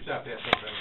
stop that sometime.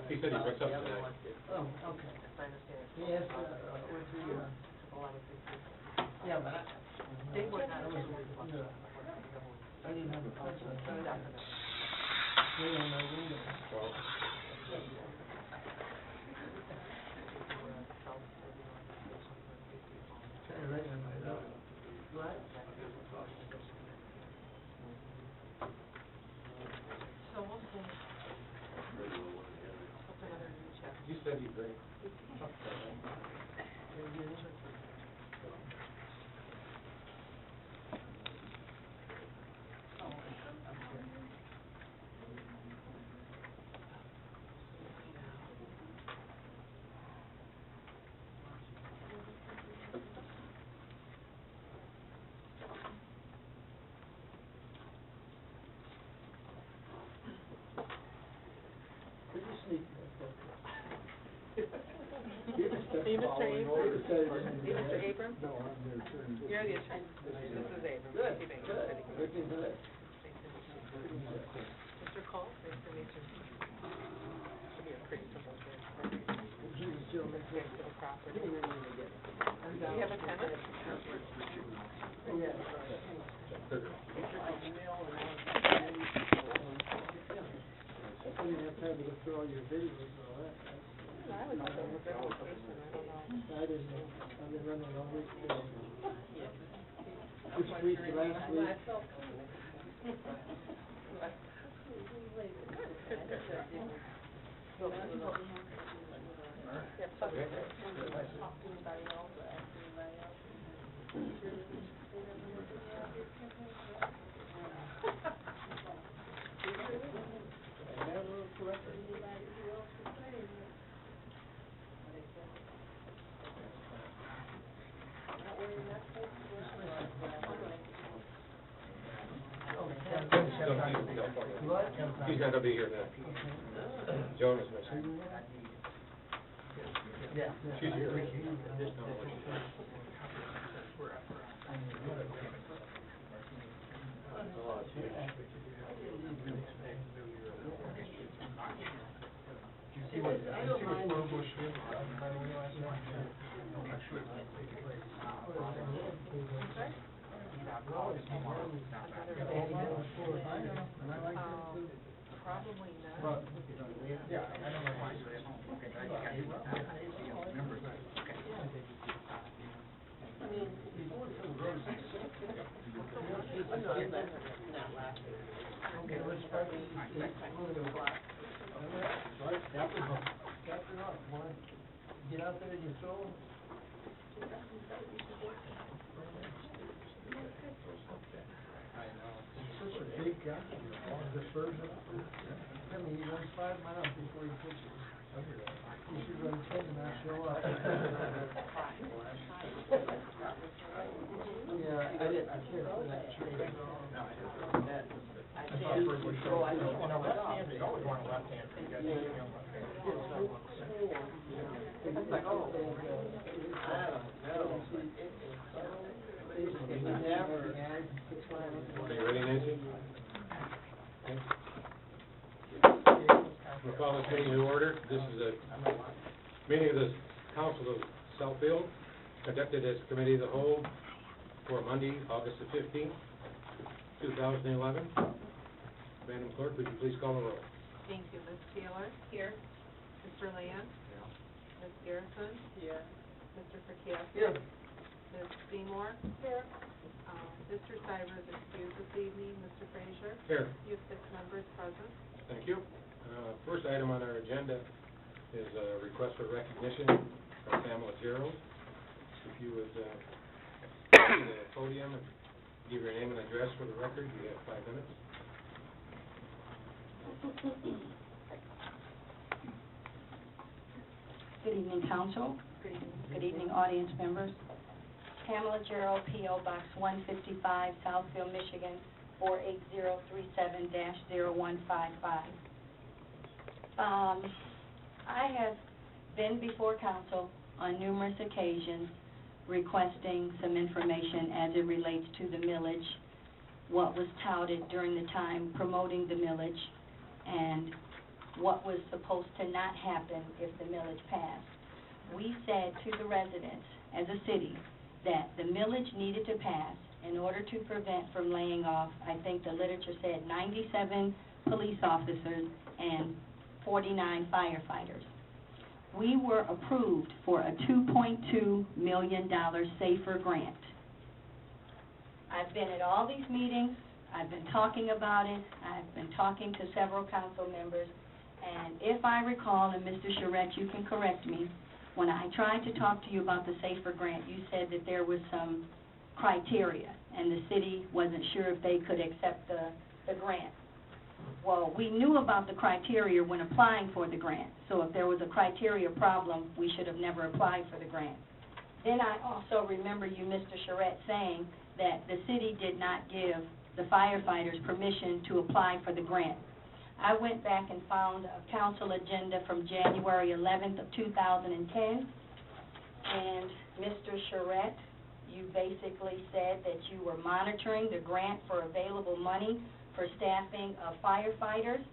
He said he picks up tonight. Oh, okay. He asked, went through your... Yeah, but they were not... I didn't have a phone, so I tried to... They on my window. Well, Trying to write on my note. What? So we'll see. you said he'd bring. Are you Mr. Abrams? Are you Mr. Abrams? No, I'm the attorney. You're the attorney. This is Abrams. Good, Thank you, good. Thank you. Looking good. Mr. Cole, nice to meet you. Should be a pretty simple thing. He was still Next to the property. Do Do you have a tenant? Yeah. I didn't have time to go through all your videos and all that. I was on a good location, I don't know. I didn't know. I've been running all week. Yeah. This week, last week. He's not gonna be here now. Joan is missing. Yeah. She's here. Probably not. Yeah, I don't know why you're at home. Okay, I members. I mean, okay, let's start with 8:00. Right, cap it off, boy. Get out there and you throw. I know. He's such a big guy, all the spurs up. I mean, he runs 5 miles before he pitches. You should run 10 and not show up. Yeah, I didn't, I can't for that tree. No, I don't. I thought first we showed, on a left hand, they always want a left hand, you got to be on left hand. It's like, oh, I don't know. Are you ready, Nancy? Okay. We'll call this meeting to order. This is a meeting of the Council of Southfield, conducted as Committee of the Whole for Monday, August the 15th, 2011. Madam Clerk, would you please call the roll? Thank you. Ms. Taylor? Here. Mr. Land? Ms. Garrison? Here. Mr. Perkowski? Here. Ms. Seymour? Here. Mr. Stivers is excused this evening. Mr. Frazier? Here. You have 6 members present. Thank you. First item on our agenda is a request for recognition from Pamela Gerald. If you would come to the podium and give your name and address for the record, you have 5 minutes. Good evening, council. Good evening. Good evening, audience members. Pamela Gerald, P.O. Box 155, Southfield, Michigan, 48037-0155. I have been before council on numerous occasions requesting some information as it relates to the millage, what was touted during the time promoting the millage, and what was supposed to not happen if the millage passed. We said to the residents as a city that the millage needed to pass in order to prevent from laying off, I think the literature said 97 police officers and 49 firefighters. We were approved for a $2.2 million SAFER grant. I've been at all these meetings, I've been talking about it, I've been talking to several council members, and if I recall, and Mr. Charette, you can correct me, when I tried to talk to you about the SAFER grant, you said that there was some criteria, and the city wasn't sure if they could accept the grant. Well, we knew about the criteria when applying for the grant, so if there was a criteria problem, we should have never applied for the grant. Then I also remember you, Mr. Charette, saying that the city did not give the firefighters permission to apply for the grant. I went back and found a council agenda from January 11th of 2010, and Mr. Charette, you basically said that you were monitoring the grant for available money for staffing of firefighters.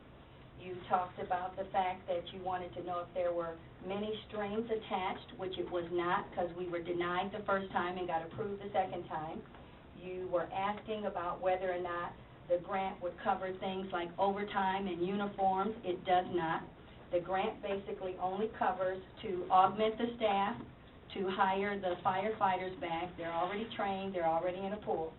You talked about the fact that you wanted to know if there were many strings attached, which it was not, because we were denied the first time and got approved the second time. You were asking about whether or not the grant would cover things like overtime and uniforms. It does not. The grant basically only covers to augment the staff, to hire the firefighters back. They're already trained, they're already in a pool.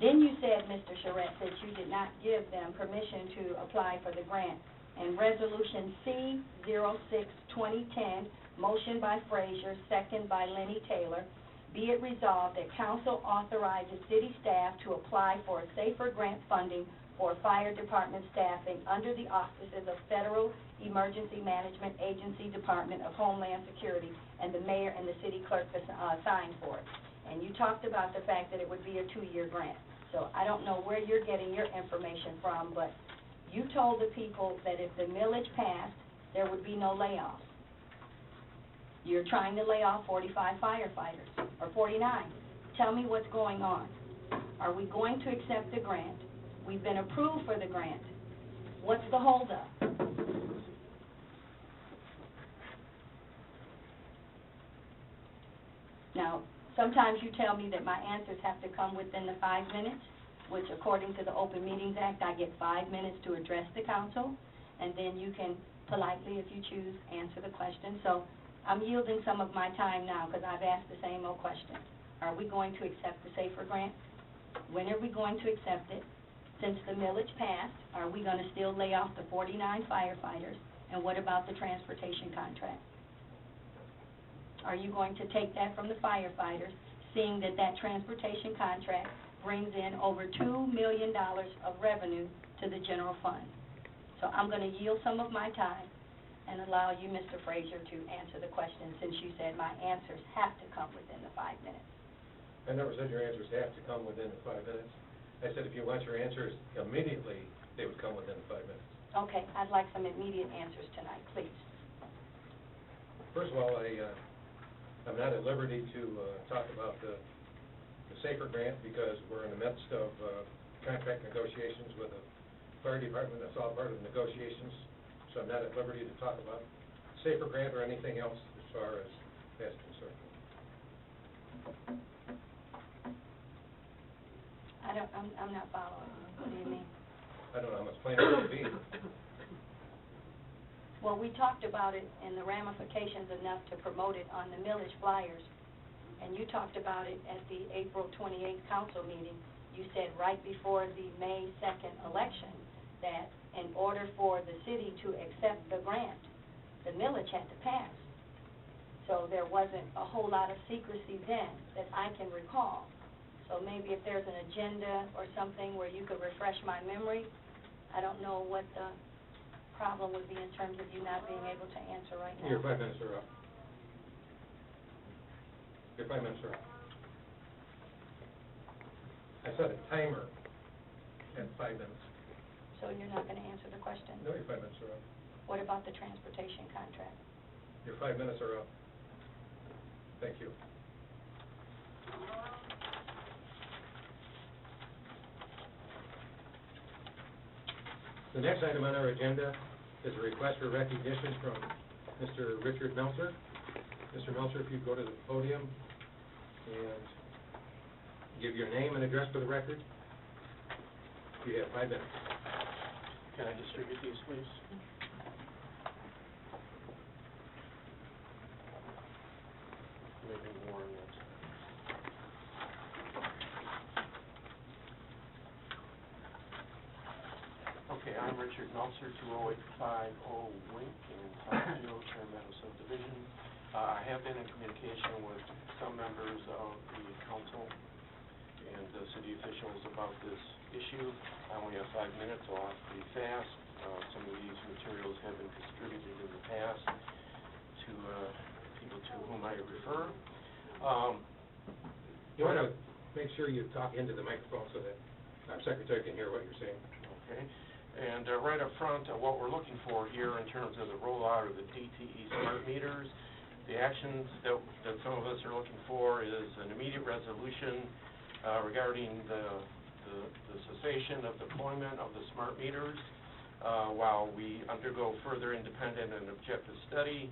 Then you said, Mr. Charette, that you did not give them permission to apply for the grant. And Resolution C-06-2010, motion by Frazier, second by Lenny Taylor, be it resolved that council authorizes city staff to apply for a SAFER grant funding for fire department staffing under the auspices of Federal Emergency Management Agency, Department of Homeland Security, and the mayor and the city clerk signed for it. And you talked about the fact that it would be a 2-year grant. So I don't know where you're getting your information from, but you told the people that if the millage passed, there would be no layoffs. You're trying to lay off 45 firefighters, or 49. Tell me what's going on. Are we going to accept the grant? We've been approved for the grant. What's the holdup? Now, sometimes you tell me that my answers have to come within the 5 minutes, which according to the Open Meetings Act, I get 5 minutes to address the council, and then you can politely, if you choose, answer the question. So I'm yielding some of my time now because I've asked the same old question. Are we going to accept the SAFER grant? When are we going to accept it? Since the millage passed, are we going to still lay off the 49 firefighters? And what about the transportation contract? Are you going to take that from the firefighters, seeing that that transportation contract brings in over $2 million of revenue to the general fund? So I'm going to yield some of my time and allow you, Mr. Frazier, to answer the question, since you said my answers have to come within the 5 minutes. I never said your answers have to come within the 5 minutes. I said if you want your answers immediately, they would come within the 5 minutes. Okay, I'd like some immediate answers tonight, please. First of all, I'm not at liberty to talk about the SAFER grant because we're in the midst of contract negotiations with the fire department. That's all part of the negotiations, so I'm not at liberty to talk about SAFER grant or anything else as far as that's concerned. I'm not following. What do you mean? I don't know how much plainer it would be. Well, we talked about it and the ramifications enough to promote it on the millage flyers, and you talked about it at the April 28th council meeting. you said right before the May 2nd election that in order for the city to accept the grant, the millage had to pass. So there wasn't a whole lot of secrecy then that I can recall. So maybe if there's an agenda or something where you could refresh my memory, I don't know what the problem would be in terms of you not being able to answer right now. Your 5 minutes are up. Your 5 minutes are up. I set a timer at 5 minutes. So you're not going to answer the question? No, your 5 minutes are up. What about the transportation contract? Your 5 minutes are up. Thank you. The next item on our agenda is a request for recognition from Mr. Richard Meltzer. Mr. Meltzer, if you'd go to the podium and give your name and address for the record. You have 5 minutes. Can I distribute these, please? Maybe more on that. Okay, I'm Richard Meltzer, 20850 Wink in Southfield, Orignal subdivision. I have been in communication with some members of the council and the city officials about this issue. I only have 5 minutes, so I'll have to be fast. Some of these materials have been distributed in the past to people to whom I refer. You want to make sure you talk into the microphone so that our secretary can hear what you're saying. Okay. And right up front, what we're looking for here in terms of the rollout of the DTE smart meters, the actions that some of us are looking for is an immediate resolution regarding the cessation of deployment of the smart meters while we undergo further independent and objective study.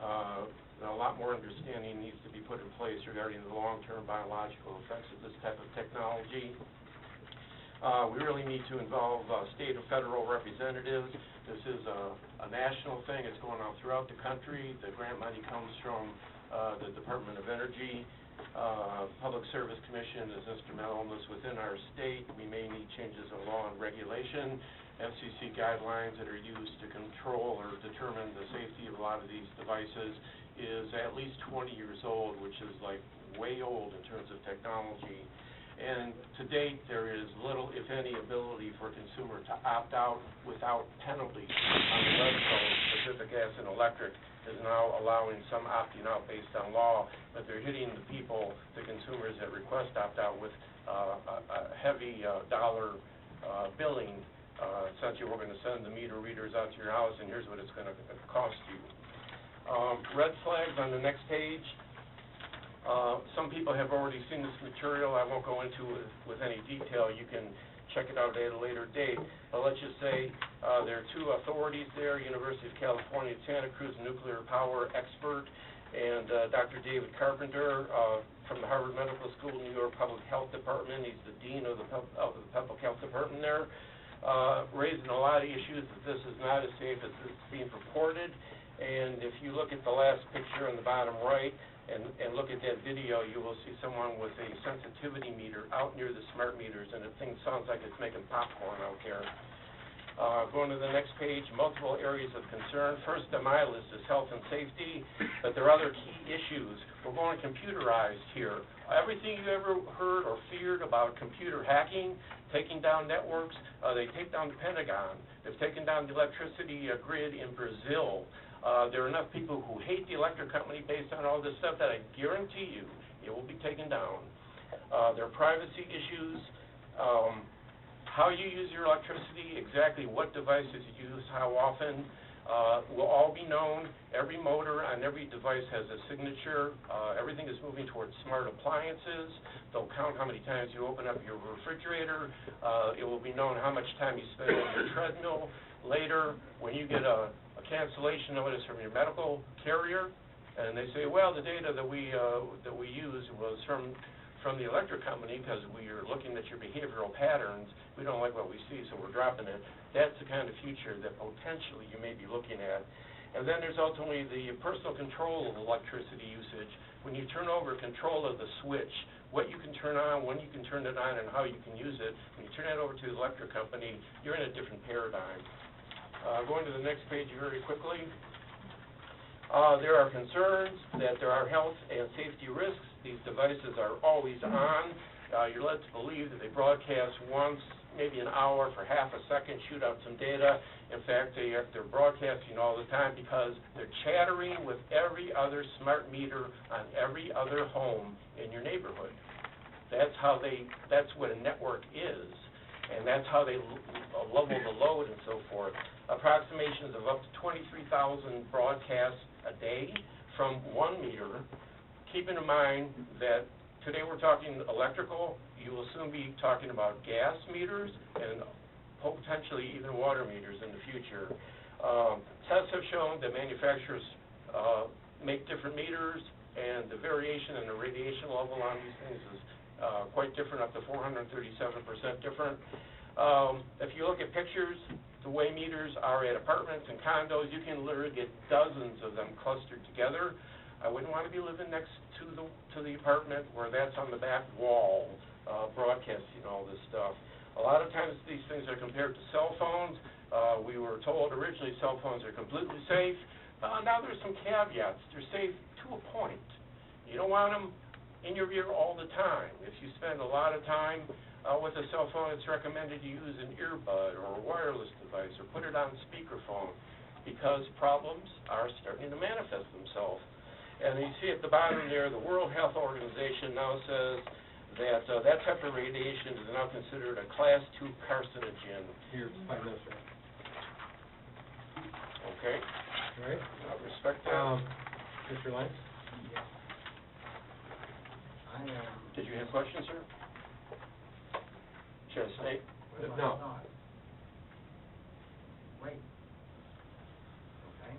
A lot more understanding needs to be put in place regarding the long-term biological effects of this type of technology. We really need to involve state or federal representatives. This is a national thing. It's going on throughout the country. The grant money comes from the Department of Energy. Public Service Commission is instrumental in this within our state. We may need changes in law and regulation. FCC guidelines that are used to control or determine the safety of a lot of these devices is at least 20 years old, which is like way old in terms of technology. And to date, there is little, if any, ability for a consumer to opt out without penalty on the West Coast. Pacific Gas and Electric is now allowing some opting out based on law, but they're hitting the people, the consumers that request opt-out with a heavy dollar billing. Essentially, we're going to send the meter readers out to your house, and here's what it's going to cost you. Red flags on the next page. Some people have already seen this material. I won't go into it with any detail. You can check it out at a later date. But let's just say there are two authorities there, University of California, Santa Cruz nuclear power expert, and Dr. David Carpenter from the Harvard Medical School, New York Public Health Department. He's the dean of the Public Health Department there, raising a lot of issues that this is not as safe as it's being purported. And if you look at the last picture on the bottom right, and look at that video, you will see someone with a sensitivity meter out near the smart meters, and the thing sounds like it's making popcorn out there. Going to the next page, multiple areas of concern. First on my list is health and safety, but there are other key issues. We're going computerized here. Everything you ever heard or feared about computer hacking, taking down networks, they take down the Pentagon. They've taken down the electricity grid in Brazil. There are enough people who hate the electric company based on all this stuff that I guarantee you it will be taken down. There are privacy issues, how you use your electricity, exactly what devices you use, how often, will all be known. Every motor on every device has a signature. Everything is moving towards smart appliances. They'll count how many times you open up your refrigerator. It will be known how much time you spend on your treadmill. Later, when you get a cancellation notice from your medical carrier, and they say, well, the data that we used was from the electric company because we are looking at your behavioral patterns. We don't like what we see, so we're dropping it. That's the kind of future that potentially you may be looking at. And then there's ultimately the personal control of electricity usage. When you turn over control of the switch, what you can turn on, when you can turn it on, and how you can use it. When you turn that over to the electric company, you're in a different paradigm. Going to the next page very quickly. There are concerns that there are health and safety risks. These devices are always on. You're led to believe that they broadcast once, maybe an hour for half a second, shoot out some data. In fact, they're broadcasting all the time because they're chattering with every other smart meter on every other home in your neighborhood. That's what a network is, and that's how they level the load and so forth. Approximations of up to 23,000 broadcasts a day from one meter. Keeping in mind that today we're talking electrical, you will soon be talking about gas meters and potentially even water meters in the future. Tests have shown that manufacturers make different meters, and the variation in the radiation level on these things is quite different, up to 437% different. If you look at pictures, the way meters are at apartments and condos, you can literally get dozens of them clustered together. I wouldn't want to be living next to the apartment where that's on the back wall, broadcasting all this stuff. A lot of times these things are compared to cell phones. We were told originally cell phones are completely safe. Now there's some caveats. They're safe to a point. You don't want them in your ear all the time. If you spend a lot of time with a cell phone, it's recommended you use an earbud or a wireless device or put it on speakerphone, because problems are starting to manifest themselves. And you see at the bottom there, the World Health Organization now says that that type of radiation is now considered a Class 2 carcinogen. Here, 5 minutes, sir. Okay? All right. I respect that. Mr. Lance? Did you have questions, sir? Should I say? No. Wait. Okay.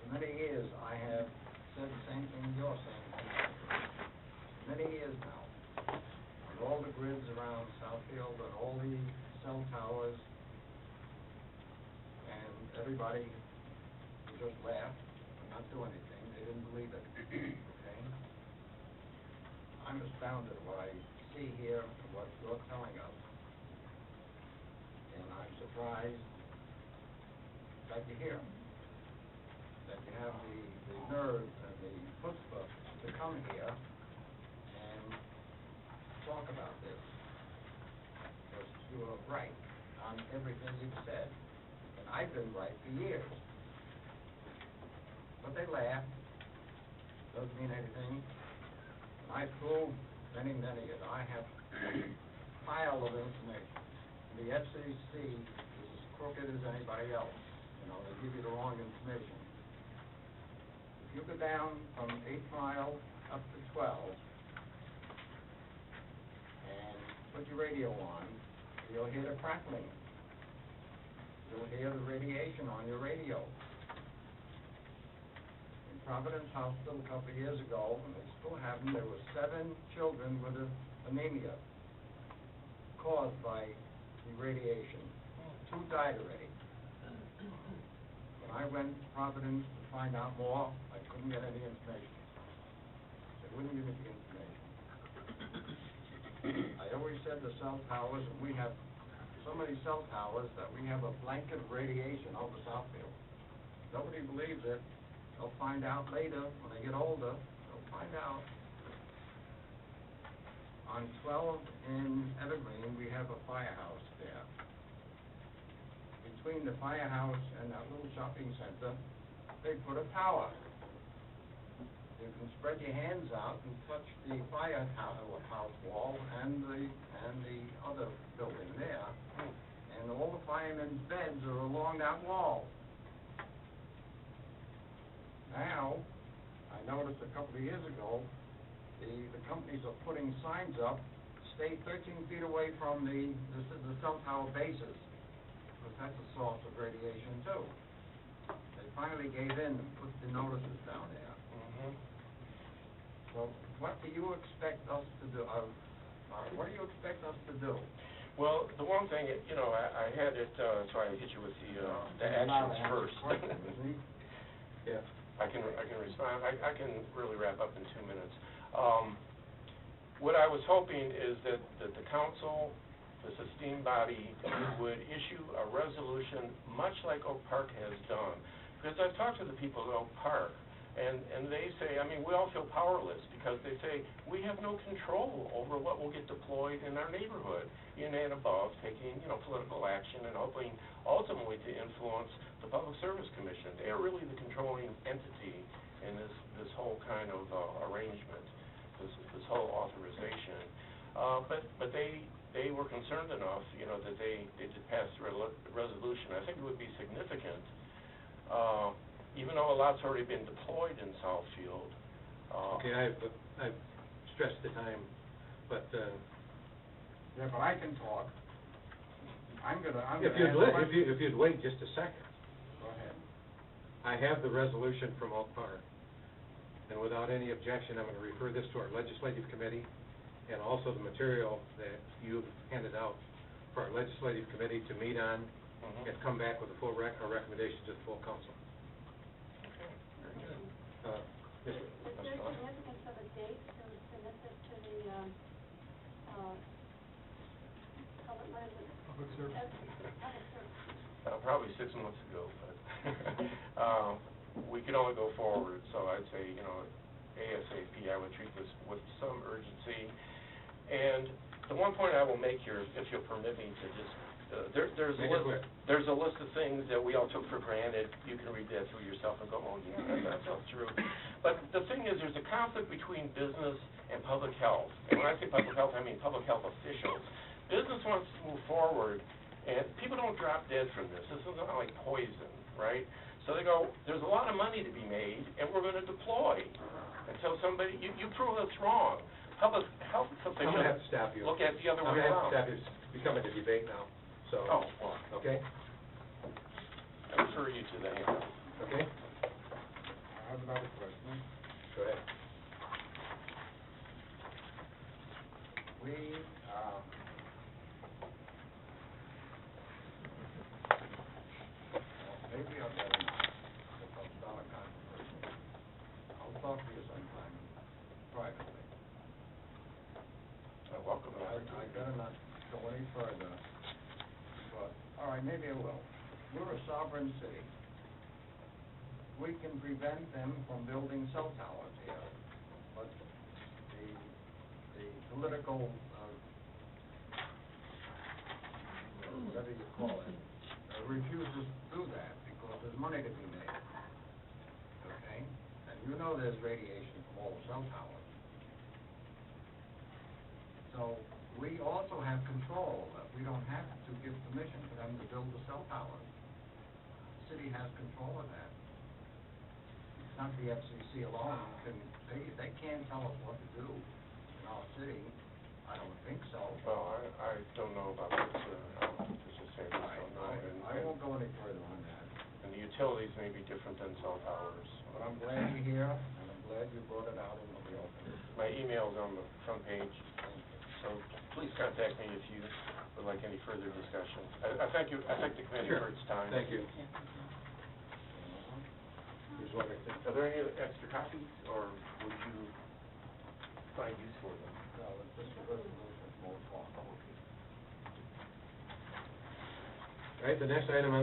For many years, I have said the same thing you're saying. For many years now, with all the grids around Southfield and all the cell towers, and everybody just laughed and not do anything. They didn't believe it. Okay? I'm astounded what I see here and what you're telling us. And I'm surprised that you hear, that you have the nerve and the chutzpah to come here and talk about this. Because you are right on everything you've said. And I've been right for years. But they laugh. Doesn't mean anything. I proved many, and I have a pile of information. The FCC is as crooked as anybody else. You know, they give you the wrong information. If you go down from 8 Mile up to 12 and put your radio on, you'll hear the crackling. You'll hear the radiation on your radio. Providence Hospital a couple of years ago, and they still have them, there were 7 children with anemia caused by the radiation. 2 died already. When I went to Providence to find out more, I couldn't get any information. They wouldn't give me the information. I always said the cell towers, and we have so many cell towers that we have a blanket of radiation over Southfield. Nobody believes it. They'll find out later, when they get older, they'll find out. On 12 in Evergreen, we have a firehouse there. Between the firehouse and that little shopping center, they put a tower. You can spread your hands out and touch the firehouse wall and the other building there. And all the firemen's beds are along that wall. Now, I noticed a couple of years ago, the companies are putting signs up, stay 13 feet away from the cell tower bases, because that's a source of radiation too. They finally gave in and put the notices down there. Mm-hmm. So what do you expect us to do? What do you expect us to do? Well, the one thing, you know, I had it, so I hit you with the actions first. Yeah. I can respond. I can really wrap up in 2 minutes. what I was hoping is that the council, this esteemed body, would issue a resolution much like Oak Park has done. Because I've talked to the people at Oak Park, and they say, I mean, we all feel powerless because they say, we have no control over what will get deployed in our neighborhood, in and above taking, political action and hoping ultimately to influence the Public Service Commission. They are really the controlling entity in this whole kind of arrangement, this whole authorization. But they were concerned enough, that they did pass a resolution. I think it would be significant, even though a lot's already been deployed in Southfield. Okay, I've stressed the time, but, Yeah, but I can talk. I'm gonna if you'd wait just a second. Go ahead. I have the resolution from Oak Park, and without any objection, I'm going to refer this to our legislative committee, and also the material that you've handed out for our legislative committee to meet on, and come back with a full recommendation to the full council. Okay, very good. Yes, Is there significance of a date to submit this to the, public service? Probably 6 months ago, but we can only go forward, so I'd say, ASAP, I would treat this with some urgency. And the one point I will make here, if you'll permit me to just, there's a list of things that we all took for granted. You can read that through yourself and go, oh, yeah, that's all true. But the thing is, there's a conflict between business and public health. And when I say public health, I mean public health officials. Business wants to move forward, and people don't drop dead from this. This is not like poison, right? So they go, there's a lot of money to be made, and we're going to deploy until somebody, you prove us wrong. Public health officials I'm going to have to stop you. Look at the other I'm way going to have to around. stop you. It's becoming a debate now, so. Oh, well, Okay? I refer you to the handout. Okay? I have another question. Go ahead. Maybe I'll get enough, if I'll start a controversy. I'll talk to you sometime privately. Welcome. I better not go any further, but, all right, maybe I will. We're a sovereign city. We can prevent them from building cell towers here, but the political, whatever you call it, refuses to do that because there's money to be made, okay? And there's radiation from all the cell towers. So we also have control, that we don't have to give permission for them to build the cell towers. The city has control of that. It's not the FCC alone, they can't tell us what to do in our city. I don't think so. Well, I don't know about that, let's just say I don't know. I won't go any further on that. And the utilities may be different than cell towers. But I'm glad you're here, and I'm glad you brought it out in the open. My email's on the front page, so please contact me if you would like any further discussion. I thank you, I thank the committee Sure. for its time. Thank you. Here's one right there. Are there any extra copies, or would you find use for them? No, it's just a resolution from Old Farm. All right, the next item on